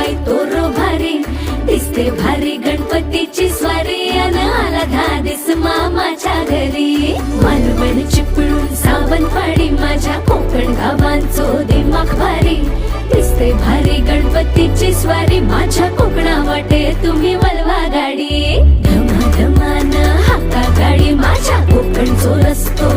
बाई तोरो भारी दिसते भारी गणपतीची स्वारी अन आला धादिस मामाच्या घरी मालवण चिपळूण सावंतवाडी माझ्या कोकण गावांचो दिमाग भारी दिसते भारी गणपतीची स्वारी माझ्या कोकणा वाटे तुम्ही वलवा गाडी धमा धमान हाका गाडी माझ्या कोकणचो रस्तो